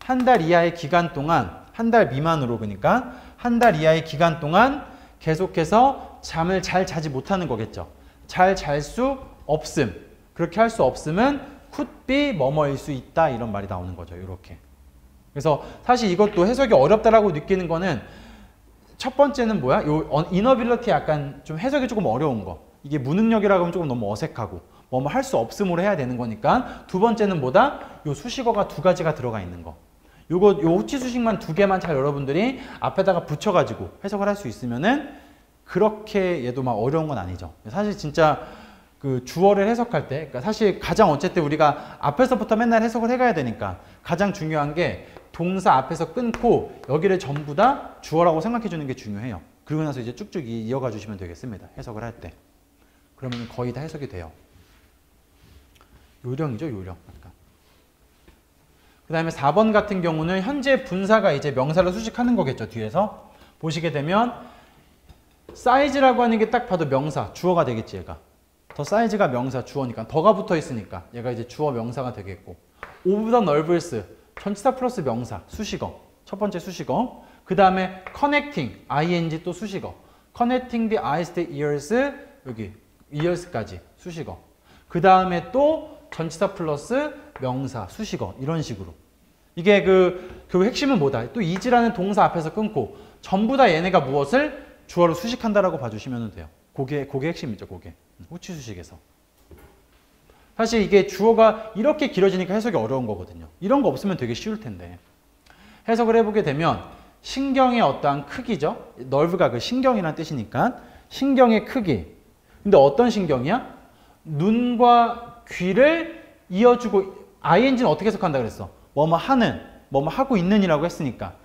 한 달 이하의 기간 동안. 한 달 미만으로 그러니까 한 달 이하의 기간 동안 계속해서 잠을 잘 자지 못하는 거겠죠. 잘 수 없음. 그렇게 할 수 없음은 could be 뭐뭐일 수 있다 이런 말이 나오는 거죠. 이렇게. 그래서 사실 이것도 해석이 어렵다라고 느끼는 거는 첫 번째는 뭐야? 요 inability 약간 좀 해석이 조금 어려운 거. 이게 무능력이라고 하면 조금 너무 어색하고 뭐뭐 할 수 없음으로 해야 되는 거니까 두 번째는 뭐다? 요 수식어가 두 가지가 들어가 있는 거. 요 후치 수식만 두 개만 잘 여러분들이 앞에다가 붙여가지고 해석을 할 수 있으면은 그렇게 얘도 막 어려운 건 아니죠. 사실 진짜 그 주어를 해석할 때, 그러니까 사실 가장 어쨌든 우리가 앞에서부터 맨날 해석을 해가야 되니까 가장 중요한 게 동사 앞에서 끊고 여기를 전부 다 주어라고 생각해 주는 게 중요해요. 그리고 나서 이제 쭉쭉 이어가 주시면 되겠습니다. 해석을 할 때. 그러면 거의 다 해석이 돼요. 요령이죠, 요령. 그 다음에 4번 같은 경우는 현재 분사가 이제 명사를 수식하는 거겠죠, 뒤에서. 보시게 되면 사이즈라고 하는 게 딱 봐도 명사, 주어가 되겠지, 얘가. 더 사이즈가 명사, 주어니까. 더가 붙어 있으니까 얘가 이제 주어 명사가 되겠고. of the nervous, 전치사 플러스 명사, 수식어. 첫 번째 수식어. 그 다음에 connecting, ing 또 수식어. connecting the eyes, the ears, 여기 ears까지 수식어. 그 다음에 또 전치사 플러스 명사, 수식어 이런 식으로. 이게 그 핵심은 뭐다? 또 is라는 동사 앞에서 끊고 전부 다 얘네가 무엇을 주어로 수식한다라고 봐주시면 돼요. 그게 핵심이죠. 그게 후치 수식에서. 사실 이게 주어가 이렇게 길어지니까 해석이 어려운 거거든요. 이런 거 없으면 되게 쉬울 텐데. 해석을 해보게 되면 신경의 어떠한 크기죠. nerve가 그 신경이라는 뜻이니까 신경의 크기. 근데 어떤 신경이야? 눈과 귀를 이어주고 ing는 어떻게 해석한다 그랬어? 뭐뭐 하는, 뭐뭐 하고 있는이라고 했으니까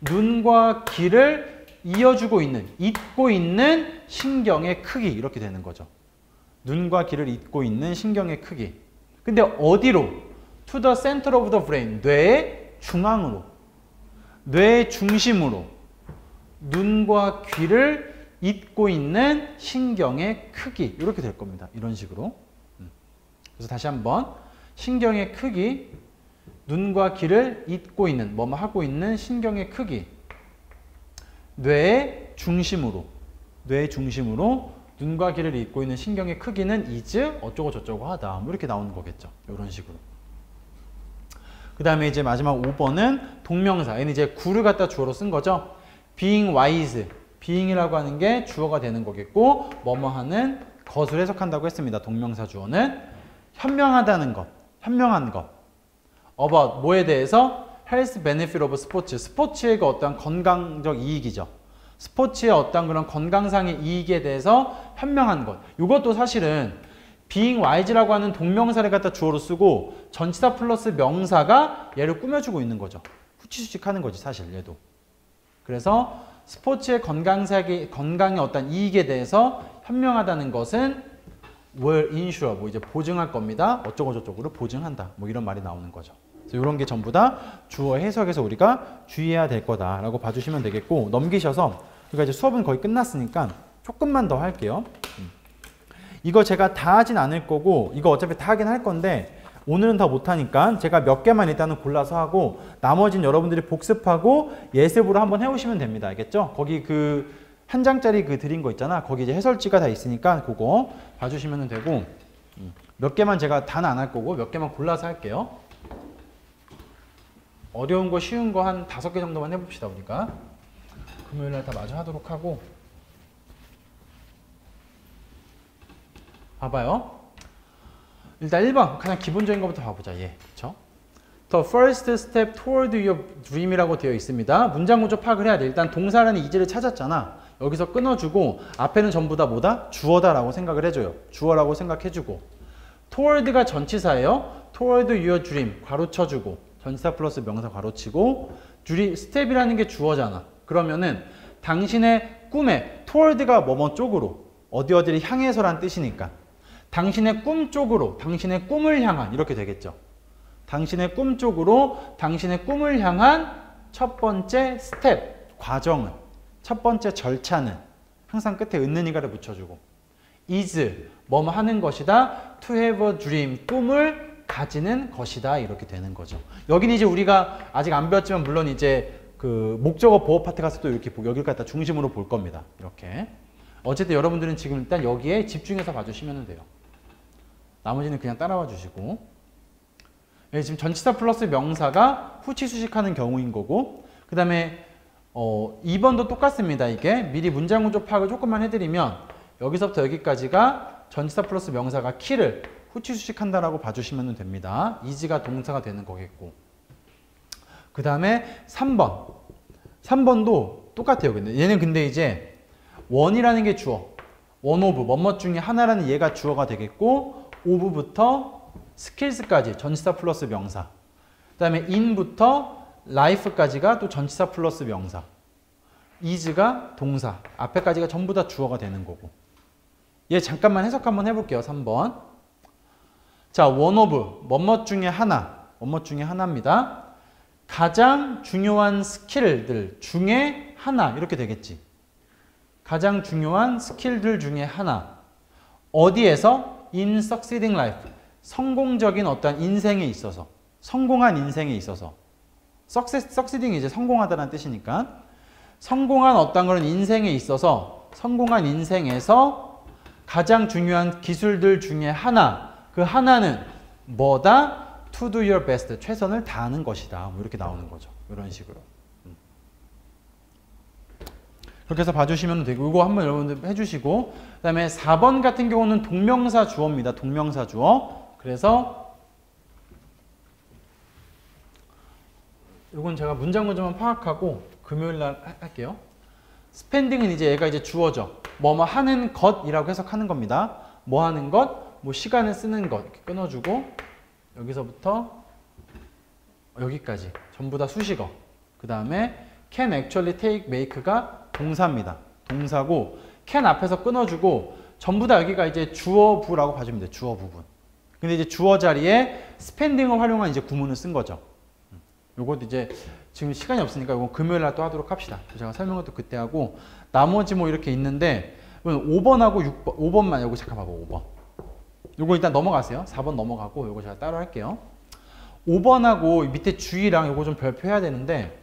눈과 귀를 이어주고 있는, 잇고 있는 신경의 크기 이렇게 되는 거죠. 눈과 귀를 잇고 있는 신경의 크기. 근데 어디로? To the center of the brain. 뇌의 중앙으로. 뇌의 중심으로. 눈과 귀를 잇고 있는 신경의 크기. 이렇게 될 겁니다. 이런 식으로. 그래서 다시 한번 신경의 크기, 눈과 귀를 잇고 있는, 뭐뭐 하고 있는 신경의 크기. 뇌의 중심으로. 뇌의 중심으로 눈과 귀를 잇고 있는 신경의 크기는 is 어쩌고 저쩌고 하다. 뭐 이렇게 나오는 거겠죠. 이런 식으로. 그 다음에 이제 마지막 5번은 동명사. 얘는 이제 구를 갖다 주어로 쓴 거죠. being wise. being이라고 하는 게 주어가 되는 거겠고, 뭐뭐 하는 것을 해석한다고 했습니다. 동명사 주어는 현명하다는 것, 현명한 것. about 뭐에 대해서? health benefit of sports. 스포츠의 그 어떤 건강적 이익이죠. 스포츠의 어떤 그런 건강상의 이익에 대해서 현명한 것. 이것도 사실은 being wise라고 하는 동명사를 갖다 주어로 쓰고 전치사 플러스 명사가 얘를 꾸며주고 있는 거죠. 후치수식하는 거지 사실 얘도. 그래서 스포츠의 건강의 어떤 이익에 대해서 현명하다는 것은 will ensure 뭐 이제 보증할 겁니다. 어쩌고 저쩌고를 보증한다. 뭐 이런 말이 나오는 거죠. 그래서 이런 게 전부 다 주어 해석에서 우리가 주의해야 될 거다라고 봐주시면 되겠고, 넘기셔서 그러니까 이제 수업은 거의 끝났으니까 조금만 더 할게요. 이거 제가 다 하진 않을 거고 이거 어차피 다 하긴 할 건데 오늘은 다 못하니까 제가 몇 개만 일단은 골라서 하고 나머지는 여러분들이 복습하고 예습으로 한번 해오시면 됩니다. 알겠죠? 거기 그 한 장짜리 그 드린 거 있잖아. 거기 이제 해설지가 다 있으니까 그거 봐주시면 되고, 몇 개만 제가 다는 안 할 거고 몇 개만 골라서 할게요. 어려운 거 쉬운 거 한 5개 정도만 해봅시다. 우리가 금요일날 다 마저 하도록 하고. 봐봐요. 일단 1번 가장 기본적인 것부터 봐보자. 예, 그쵸? The first step toward your dream이라고 되어 있습니다. 문장 구조 파악을 해야 돼. 일단 동사라는 이지를 찾았잖아. 여기서 끊어주고 앞에는 전부 다 뭐다? 주어다라고 생각을 해줘요. 주어라고 생각해주고, toward가 전치사예요. toward your dream 괄호 쳐주고, 전치사 플러스 명사 괄호 치고, step이라는 게 주어잖아. 그러면은 당신의 꿈에, toward가 뭐뭐 쪽으로, 어디를 향해서란 뜻이니까 당신의 꿈 쪽으로, 당신의 꿈을 향한 이렇게 되겠죠. 당신의 꿈 쪽으로, 당신의 꿈을 향한 첫 번째 스텝, 과정은, 첫 번째 절차는 항상 끝에 은는이가를 붙여주고, is 뭐뭐 하는 것이다, to have a dream 꿈을 가지는 것이다 이렇게 되는 거죠. 여기는 이제 우리가 아직 안 배웠지만 물론 이제 그 목적어 보호 파트 가서 또 이렇게 여기를 갖다 중심으로 볼 겁니다. 이렇게. 어쨌든 여러분들은 지금 일단 여기에 집중해서 봐주시면 돼요. 나머지는 그냥 따라와 주시고. 네, 지금 전치사 플러스 명사가 후치수식하는 경우인 거고, 그 다음에 2번도 똑같습니다. 이게 미리 문장 구조 파악을 조금만 해드리면 여기서부터 여기까지가 전치사 플러스 명사가 키를 후치수식한다라고 봐주시면 됩니다. is가 동사가 되는 거겠고, 그 다음에 3번. 3번도 똑같아요. 얘는 근데 이제 원이라는 게 주어, one of, 뭐뭐 중에 하나라는 얘가 주어가 되겠고, of부터 skills까지 전치사 플러스 명사, 그 다음에 in부터 life까지가 또 전치사 플러스 명사, is가 동사, 앞에까지가 전부 다 주어가 되는 거고. 얘 잠깐만 해석 한번 해볼게요. 3번. 자, one of, 뭐뭐 중에 하나, 뭐뭐 중에 하나입니다. 가장 중요한 스킬들 중에 하나 이렇게 되겠지. 가장 중요한 스킬들 중에 하나. 어디에서? In succeeding life. 성공적인 어떤 인생에 있어서, 성공한 인생에 있어서. succeeding이 이제 성공하다는 뜻이니까 성공한 어떤 그런 인생에 있어서, 성공한 인생에서 가장 중요한 기술들 중에 하나, 그 하나는 뭐다? To do your best. 최선을 다하는 것이다. 뭐 이렇게 나오는 거죠. 이런 식으로. 그렇게 해서 봐주시면 되고, 이거 한번 여러분들 해주시고, 그 다음에 4번 같은 경우는 동명사 주어입니다. 동명사 주어. 그래서 이건 제가 문장 구조만 파악하고 금요일날 할게요. 스펜딩은 이제 얘가 이제 주어죠. 뭐뭐 하는 것이라고 해석하는 겁니다. 뭐 하는 것, 뭐 시간을 쓰는 것 이렇게 끊어주고, 여기서부터 여기까지 전부 다 수식어. 그 다음에 can actually take make가 동사입니다. 동사고 can 앞에서 끊어주고 전부 다 여기가 이제 주어부라고 봐주면 돼요. 주어 부분. 근데 이제 주어 자리에 spending을 활용한 이제 구문을 쓴 거죠. 요것도 이제 지금 시간이 없으니까 이건 금요일 날 또 하도록 합시다. 제가 설명을 또 그때 하고 나머지 뭐 이렇게 있는데 5번하고 6번, 5번만 요거 잠깐 봐봐. 5번. 요거 일단 넘어가세요. 4번 넘어가고 요거 제가 따로 할게요. 5번하고 밑에 주의랑 요거 좀 별표해야 되는데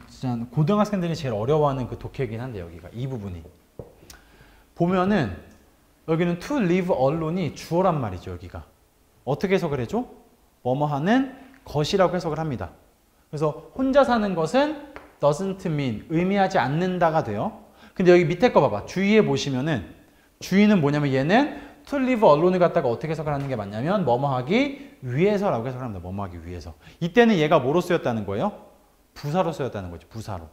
진짜 고등학생들이 제일 어려워하는 그 독해이긴 한데 여기가 이 부분이 보면은 여기는 to live alone이 주어란 말이죠. 여기가 어떻게 해석을 해줘? 뭐뭐 하는 것이라고 해석을 합니다. 그래서 혼자 사는 것은 doesn't mean 의미하지 않는다가 돼요. 근데 여기 밑에 거 봐봐. 주의에 보시면은 주의는 뭐냐면 얘는 to live alone을 갖다가 어떻게 해석을 하는 게 맞냐면 뭐뭐 하기 위해서라고 해석을 합니다. 뭐뭐 하기 위해서. 이때는 얘가 뭐로 쓰였다는 거예요? 부사로 쓰였다는 거지. 부사로.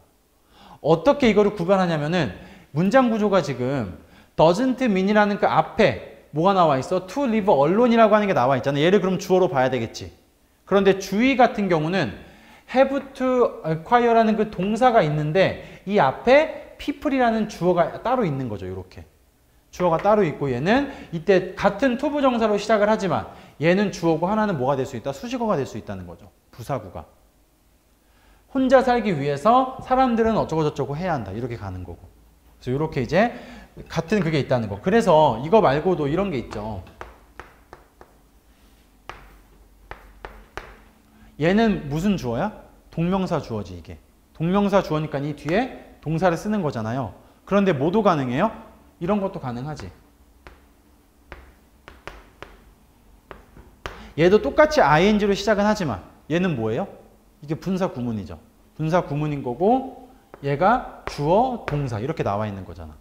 어떻게 이거를 구별하냐면은 문장 구조가 지금 doesn't mean이라는 그 앞에 뭐가 나와 있어? to live alone이라고 하는 게 나와 있잖아. 얘를 그럼 주어로 봐야 되겠지. 그런데 주의 같은 경우는 have to acquire라는 그 동사가 있는데 이 앞에 people이라는 주어가 따로 있는 거죠. 이렇게. 주어가 따로 있고 얘는 이때 같은 투부정사로 시작을 하지만 얘는 주어고 하나는 뭐가 될 수 있다? 수식어가 될 수 있다는 거죠. 부사구가. 혼자 살기 위해서 사람들은 어쩌고저쩌고 해야 한다. 이렇게 가는 거고. 그래서 이렇게 이제 같은 그게 있다는 거. 그래서 이거 말고도 이런 게 있죠. 얘는 무슨 주어야? 동명사 주어지 이게. 동명사 주어니까 이 뒤에 동사를 쓰는 거잖아요. 그런데 뭐도 가능해요? 이런 것도 가능하지. 얘도 똑같이 ing로 시작은 하지만 얘는 뭐예요? 이게 분사 구문이죠. 분사 구문인 거고 얘가 주어, 동사 이렇게 나와 있는 거잖아.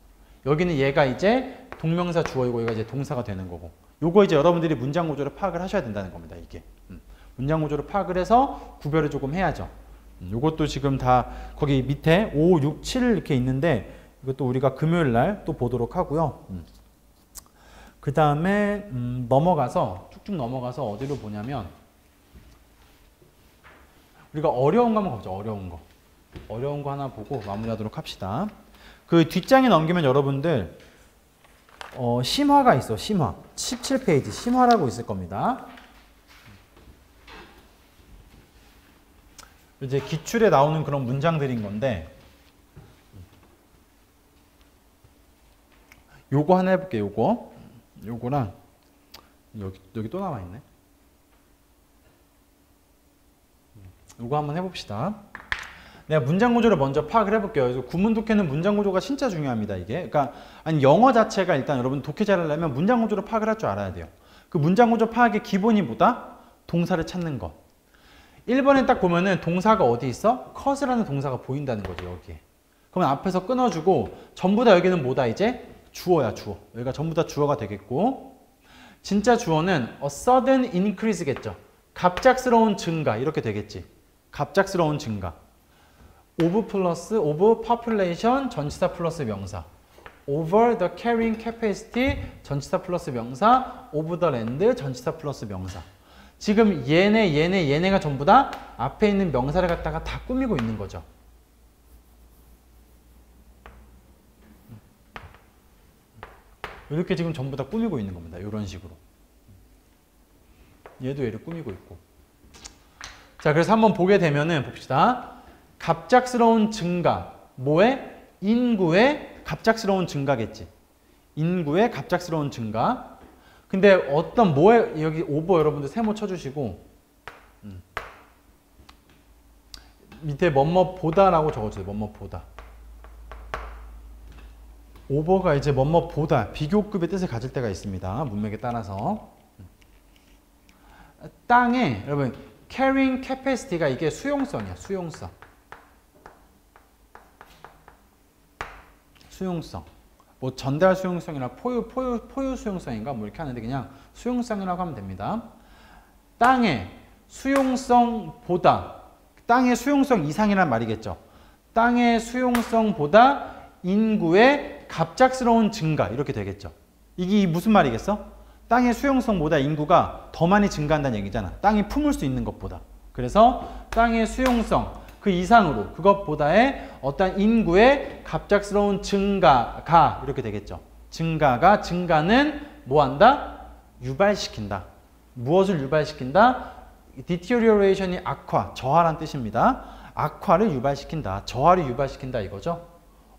여기는 얘가 이제 동명사 주어이고 얘가 이제 동사가 되는 거고. 요거 이제 여러분들이 문장 구조를 파악을 하셔야 된다는 겁니다. 이게. 문장 구조를 파악을 해서 구별을 조금 해야죠. 요것도 지금 다 거기 밑에 5, 6, 7 이렇게 있는데 이것도 우리가 금요일 날 또 보도록 하고요. 그 다음에 넘어가서 쭉쭉 넘어가서 어디로 보냐면 우리가 어려운 거 한번 가보자. 어려운 거. 어려운 거 하나 보고 마무리하도록 합시다. 그 뒷장에 넘기면 여러분들 심화가 있어. 심화. 17페이지 심화라고 있을 겁니다. 이제 기출에 나오는 그런 문장들인 건데 요거 하나 해볼게요. 요거랑 여기 또 남아있네. 요거 한번 해봅시다. 내가 문장 구조를 먼저 파악을 해볼게요. 그래서 구문 독해는 문장 구조가 진짜 중요합니다. 이게. 그러니까 아니 영어 자체가 일단 여러분 독해 잘하려면 문장 구조를 파악을 할 줄 알아야 돼요. 그 문장 구조 파악의 기본이 뭐다? 동사를 찾는 것. 1번에 딱 보면은 동사가 어디 있어? cause라는 동사가 보인다는 거죠. 여기에. 그러면 앞에서 끊어주고 전부 다 여기는 뭐다 이제? 주어야 주어. 여기가 전부 다 주어가 되겠고 진짜 주어는 a sudden increase겠죠. 갑작스러운 증가 이렇게 되겠지. 갑작스러운 증가. of 플러스 of population 전치사 플러스 명사. over the carrying capacity 전치사 플러스 명사. of the land 전치사 플러스 명사. 지금 얘네가 전부 다 앞에 있는 명사를 갖다가 다 꾸미고 있는 거죠. 이렇게 지금 전부 다 꾸미고 있는 겁니다. 이런 식으로. 얘도 얘를 꾸미고 있고. 자, 그래서 한번 보게 되면은 봅시다. 갑작스러운 증가. 뭐에? 인구의 갑작스러운 증가겠지. 인구의 갑작스러운 증가. 근데 어떤 뭐에 여기 오버 여러분들 세모 쳐주시고 밑에 뭐뭐보다라고 적어주세요. 뭐뭐보다. 오버가 이제 뭐뭐보다 비교급의 뜻을 가질 때가 있습니다. 문맥에 따라서. 땅에 여러분 carrying capacity가 이게 수용성이야. 수용성. 수용성. 뭐 전달 수용성이나 포유 수용성인가 뭐 이렇게 하는데 그냥 수용성이라고 하면 됩니다. 땅의 수용성보다 땅의 수용성 이상이란 말이겠죠. 땅의 수용성보다 인구의 갑작스러운 증가 이렇게 되겠죠. 이게 무슨 말이겠어? 땅의 수용성보다 인구가 더 많이 증가한다는 얘기잖아. 땅이 품을 수 있는 것보다. 그래서 땅의 수용성 그 이상으로 그것보다의 어떤 인구의 갑작스러운 증가가 이렇게 되겠죠. 증가는 뭐한다? 유발시킨다. 무엇을 유발시킨다? deterioration이 악화, 저하란 뜻입니다. 악화를 유발시킨다. 저하를 유발시킨다 이거죠.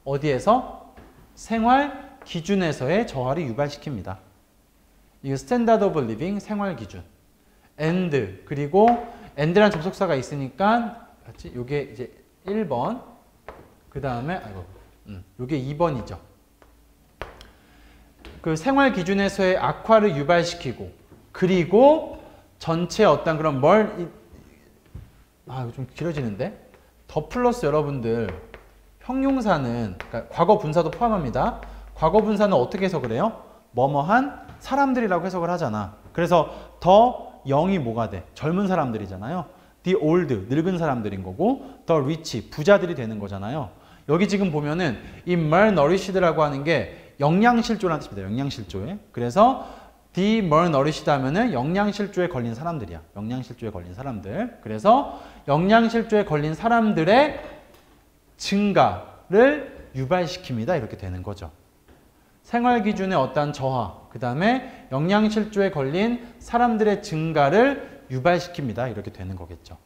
어디에서? 생활 기준에서의 저하를 유발시킵니다. 이거 standard of living, 생활 기준. and, 그리고 and란 접속사가 있으니까 요게 이제 1번, 그 다음에 요게 2번이죠. 그 생활 기준에서의 악화를 유발시키고, 그리고 전체 어떤 그런 이거 좀 길어지는데? 더 플러스 여러분들 형용사는 그러니까 과거 분사도 포함합니다. 과거 분사는 어떻게 해석을 해요? 뭐뭐한 사람들이라고 해석을 하잖아. 그래서 더 영이 뭐가 돼? 젊은 사람들이잖아요. the old, 늙은 사람들인 거고 the rich, 부자들이 되는 거잖아요. 여기 지금 보면은 이 malnourissed라고 하는 게 영양실조라는 뜻입니다. 영양실조에. 그래서 the malnourished 하면은 영양실조에 걸린 사람들이야. 영양실조에 걸린 사람들. 그래서 영양실조에 걸린 사람들의 증가를 유발시킵니다. 이렇게 되는 거죠. 생활 기준의 어떠한 저하, 그 다음에 영양실조에 걸린 사람들의 증가를 유발시킵니다. 이렇게 되는 거겠죠.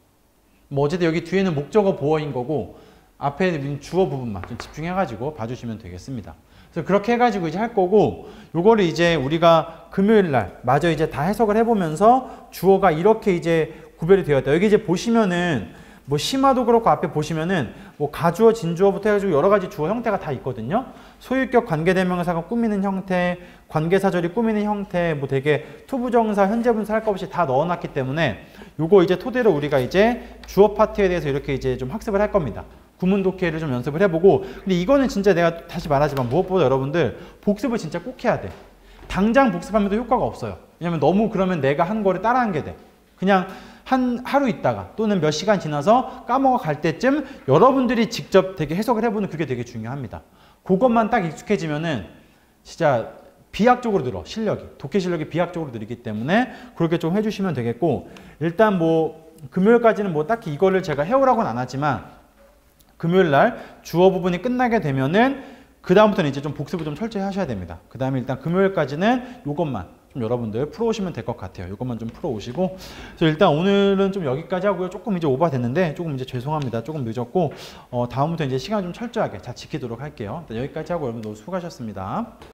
뭐 어쨌든 여기 뒤에는 목적어 보어인 거고 앞에 있는 주어 부분만 좀 집중해가지고 봐주시면 되겠습니다. 그래서 그렇게 해가지고 이제 할 거고 요거를 이제 우리가 금요일 날 마저 이제 다 해석을 해보면서 주어가 이렇게 이제 구별이 되어 있다. 여기 이제 보시면은 뭐 심화도 그렇고 앞에 보시면은 뭐 가주어, 진주어부터 해가지고 여러 가지 주어 형태가 다 있거든요. 소유격 관계대명사가 꾸미는 형태, 관계사절이 꾸미는 형태, 뭐 되게 투부정사, 현재분사 할 거 없이 다 넣어놨기 때문에 요거 이제 토대로 우리가 이제 주어 파트에 대해서 이렇게 이제 좀 학습을 할 겁니다. 구문 독해를 좀 연습을 해보고, 근데 이거는 진짜 내가 다시 말하지만 무엇보다 여러분들 복습을 진짜 꼭 해야 돼. 당장 복습하면 효과가 없어요. 왜냐면 너무 그러면 내가 한 거를 따라하게 돼. 그냥 한 하루 있다가 또는 몇 시간 지나서 까먹어 갈 때쯤 여러분들이 직접 되게 해석을 해보는 그게 되게 중요합니다. 그것만 딱 익숙해지면은 진짜 비약적으로 늘어, 실력이. 독해 실력이 비약적으로 늘기 때문에 그렇게 좀 해주시면 되겠고, 일단 뭐 금요일까지는 뭐 딱히 이거를 제가 해오라고는 안 하지만 금요일 날 주어 부분이 끝나게 되면은 그 다음부터는 이제 좀 복습을 좀 철저히 하셔야 됩니다. 그 다음에 일단 금요일까지는 요것만 좀 여러분들 풀어오시면 될 것 같아요. 이것만 좀 풀어오시고, 그래서 일단 오늘은 좀 여기까지 하고요. 조금 이제 오버 됐는데 조금 이제 죄송합니다. 조금 늦었고 다음부터 이제 시간 좀 철저하게 잘 지키도록 할게요. 일단 여기까지 하고 여러분들 수고하셨습니다.